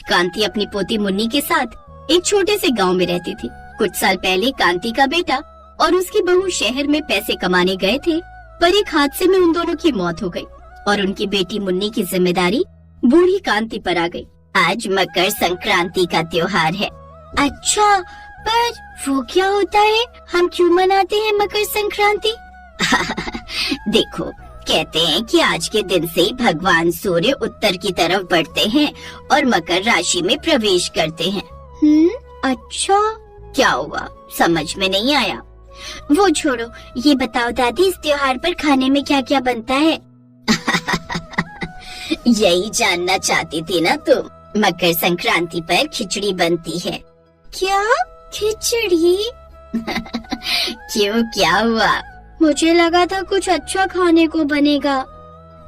कांति अपनी पोती मुन्नी के साथ एक छोटे से गांव में रहती थी। कुछ साल पहले कांति का बेटा और उसकी बहू शहर में पैसे कमाने गए थे, पर एक हादसे में उन दोनों की मौत हो गई और उनकी बेटी मुन्नी की जिम्मेदारी बूढ़ी कांति पर आ गई। आज मकर संक्रांति का त्योहार है। अच्छा, पर वो क्या होता है? हम क्यों मनाते हैं मकर संक्रांति? देखो, कहते हैं कि आज के दिन से भगवान सूर्य उत्तर की तरफ बढ़ते हैं और मकर राशि में प्रवेश करते हैं। अच्छा, क्या हुआ? समझ में नहीं आया? वो छोड़ो, ये बताओ दादी, इस त्योहार पर खाने में क्या क्या बनता है? यही जानना चाहती थी ना तुम? मकर संक्रांति पर खिचड़ी बनती है। क्या? खिचड़ी? क्यों, क्या हुआ? मुझे लगा था कुछ अच्छा खाने को बनेगा।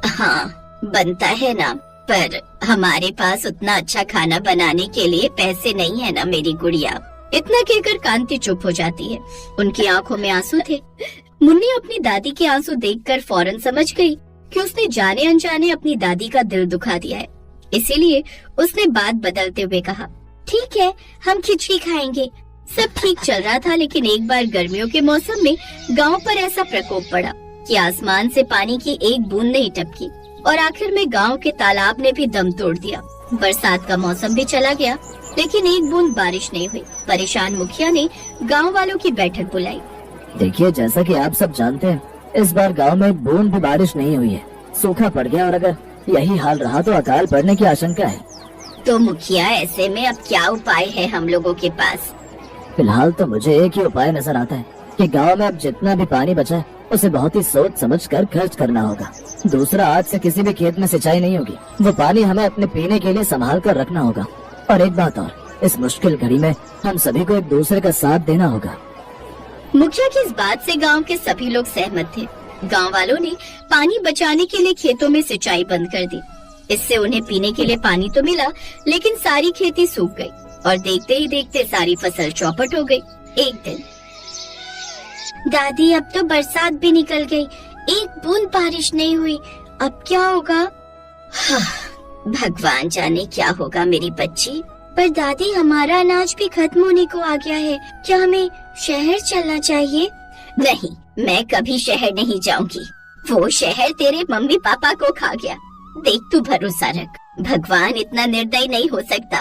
हाँ, बनता है ना, पर हमारे पास उतना अच्छा खाना बनाने के लिए पैसे नहीं है ना मेरी गुड़िया। इतना कहकर कांति चुप हो जाती है। उनकी आंखों में आंसू थे। मुन्नी अपनी दादी के आंसू देखकर फौरन समझ गई कि उसने जाने अनजाने अपनी दादी का दिल दुखा दिया है। इसीलिए उसने बात बदलते हुए कहा, ठीक है, हम खिचड़ी खाएंगे। सब ठीक चल रहा था, लेकिन एक बार गर्मियों के मौसम में गांव पर ऐसा प्रकोप पड़ा कि आसमान से पानी की एक बूंद नहीं टपकी और आखिर में गांव के तालाब ने भी दम तोड़ दिया। बरसात का मौसम भी चला गया, लेकिन एक बूंद बारिश नहीं हुई। परेशान मुखिया ने गांव वालों की बैठक बुलाई। देखिए, जैसा कि आप सब जानते हैं, इस बार गांव में बूंद भी बारिश नहीं हुई है। सूखा पड़ गया और अगर यही हाल रहा तो अकाल पड़ने की आशंका है। तो मुखिया, ऐसे में अब क्या उपाय है हम लोगों के पास? फिलहाल तो मुझे एक ही उपाय नजर आता है कि गांव में अब जितना भी पानी बचा है उसे बहुत ही सोच समझ कर खर्च करना होगा। दूसरा, आज से किसी भी खेत में सिंचाई नहीं होगी। वो पानी हमें अपने पीने के लिए संभाल कर रखना होगा। और एक बात और, इस मुश्किल घड़ी में हम सभी को एक दूसरे का साथ देना होगा। मुखिया की इस बात से गांव के सभी लोग सहमत थे। गांव वालों ने पानी बचाने के लिए खेतों में सिंचाई बंद कर दी। इससे उन्हें पीने के लिए पानी तो मिला, लेकिन सारी खेती सूख गई और देखते ही देखते सारी फसल चौपट हो गई। एक दिन, दादी, अब तो बरसात भी निकल गई, एक बूंद बारिश नहीं हुई, अब क्या होगा? भगवान जाने क्या होगा मेरी बच्ची। पर दादी, हमारा अनाज भी खत्म होने को आ गया है, क्या हमें शहर चलना चाहिए? नहीं, मैं कभी शहर नहीं जाऊंगी। वो शहर तेरे मम्मी पापा को खा गया। देख, तू भरोसा रख, भगवान इतना निर्दयी नहीं हो सकता।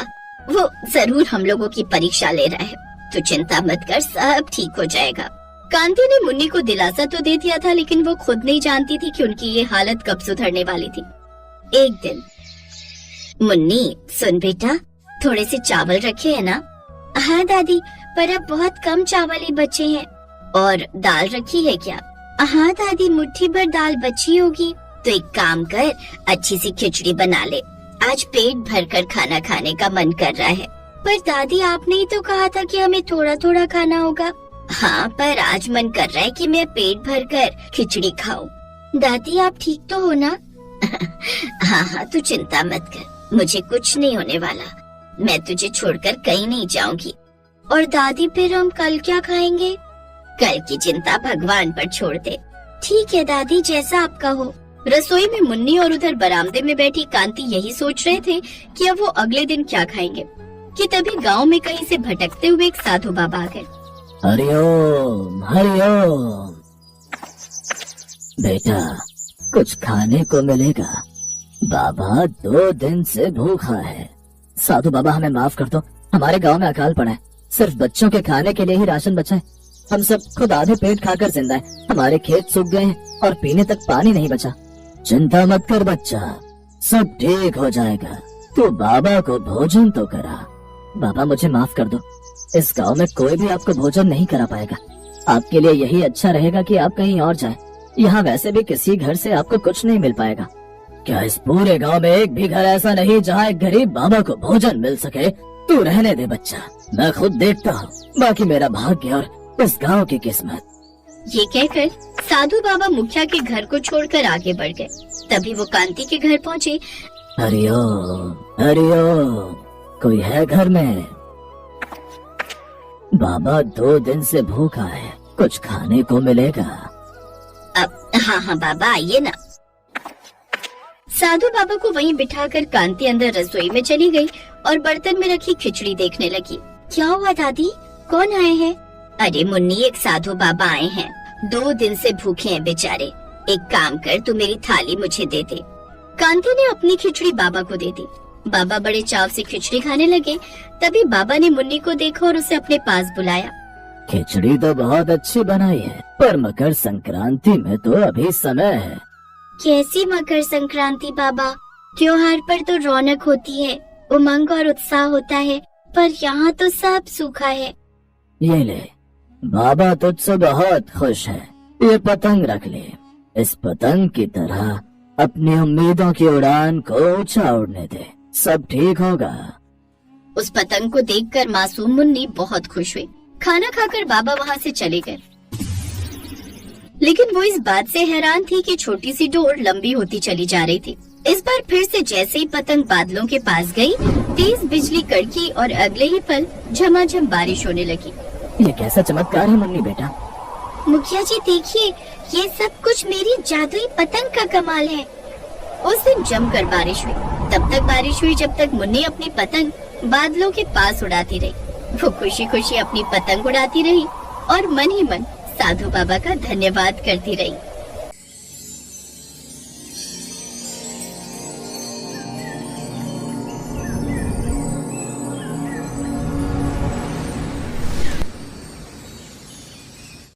वो जरूर हम लोगों की परीक्षा ले रहा है। तू चिंता मत कर, सब ठीक हो जाएगा। कांति ने मुन्नी को दिलासा तो दे दिया था, लेकिन वो खुद नहीं जानती थी कि उनकी ये हालत कब सुधरने वाली थी। एक दिन, मुन्नी, सुन बेटा, थोड़े से चावल रखे है ना? हाँ दादी, पर अब बहुत कम चावल ही बचे हैं। और दाल रखी है क्या? हाँ दादी, मुट्ठी भर दाल बची होगी। तो एक काम कर, अच्छी सी खिचड़ी बना ले। आज पेट भरकर खाना खाने का मन कर रहा है। पर दादी, आपने ही तो कहा था कि हमें थोड़ा थोड़ा खाना होगा। हाँ, पर आज मन कर रहा है कि मैं पेट भरकर खिचड़ी खाऊं। दादी, आप ठीक तो हो ना? हाँ हाँ, तू चिंता मत कर, मुझे कुछ नहीं होने वाला। मैं तुझे छोड़कर कहीं नहीं जाऊंगी। और दादी, फिर हम कल क्या खाएंगे? कल की चिंता भगवान पर छोड़ दे। ठीक है दादी, जैसा आपका हो। रसोई में मुन्नी और उधर बरामदे में बैठी कांति यही सोच रहे थे कि अब वो अगले दिन क्या खाएंगे, कि तभी गांव में कहीं से भटकते हुए एक साधु बाबा आ गए। हरिओम हरिओम। बेटा, कुछ खाने को मिलेगा? बाबा 2 दिन से भूखा है। साधु बाबा, हमें माफ कर दो, हमारे गांव में अकाल पड़ा है। सिर्फ बच्चों के खाने के लिए ही राशन बचा है। हम सब खुद आधे पेट खाकर जिंदा है। हमारे खेत सूख गए हैं और पीने तक पानी नहीं बचा। चिंता मत कर बच्चा, सब ठीक हो जाएगा। तू बाबा को भोजन तो करा। बाबा, मुझे माफ कर दो, इस गांव में कोई भी आपको भोजन नहीं करा पाएगा। आपके लिए यही अच्छा रहेगा कि आप कहीं और जाएं। यहाँ वैसे भी किसी घर से आपको कुछ नहीं मिल पाएगा। क्या इस पूरे गांव में एक भी घर ऐसा नहीं जहाँ एक गरीब बाबा को भोजन मिल सके? तू रहने दे बच्चा, मैं खुद देखता हूँ। बाकी मेरा भाग्य और इस गांव की किस्मत। ये कहकर साधु बाबा मुखिया के घर को छोड़कर आगे बढ़ गए। तभी वो कांति के घर पहुँचे। हरिओम हरिओम, कोई है घर में? बाबा 2 दिन से भूखा है, कुछ खाने को मिलेगा? अब हाँ हाँ बाबा, आइए ना। साधु बाबा को वहीं बिठाकर कांति अंदर रसोई में चली गई और बर्तन में रखी खिचड़ी देखने लगी। क्या हुआ दादी, कौन आए हैं? अरे मुन्नी, एक साधु बाबा आए हैं, 2 दिन से भूखे हैं बेचारे। एक काम कर, तू मेरी थाली मुझे दे दे। कांति ने अपनी खिचड़ी बाबा को दे दी। बाबा बड़े चाव से खिचड़ी खाने लगे। तभी बाबा ने मुन्नी को देखा और उसे अपने पास बुलाया। खिचड़ी तो बहुत अच्छी बनाई है, पर मकर संक्रांति में तो अभी समय है। कैसी मकर संक्रांति बाबा? त्योहार पर तो रौनक होती है, उमंग और उत्साह होता है, पर यहाँ तो सब सूखा है। ये ले, बाबा तुझसे बहुत खुश है, ये पतंग रख ले। इस पतंग की तरह अपनी उम्मीदों की उड़ान को ऊंचा उड़ने दे, सब ठीक होगा। उस पतंग को देखकर मासूम मुन्नी बहुत खुश हुई। खाना खाकर बाबा वहाँ से चले गए, लेकिन वो इस बात से हैरान थी कि छोटी सी डोर लंबी होती चली जा रही थी। इस बार फिर से जैसे ही पतंग बादलों के पास गई, तेज बिजली कड़की और अगले ही पल झमाझम बारिश होने लगी। ये कैसा चमत्कार है मुन्नी बेटा? मुखिया जी देखिए, ये सब कुछ मेरी जादुई पतंग का कमाल है। उस दिन जमकर बारिश हुई। तब तक बारिश हुई जब तक मुन्नी अपनी पतंग बादलों के पास उड़ाती रही। वो खुशी खुशी अपनी पतंग उड़ाती रही और मन ही मन साधु बाबा का धन्यवाद करती रही।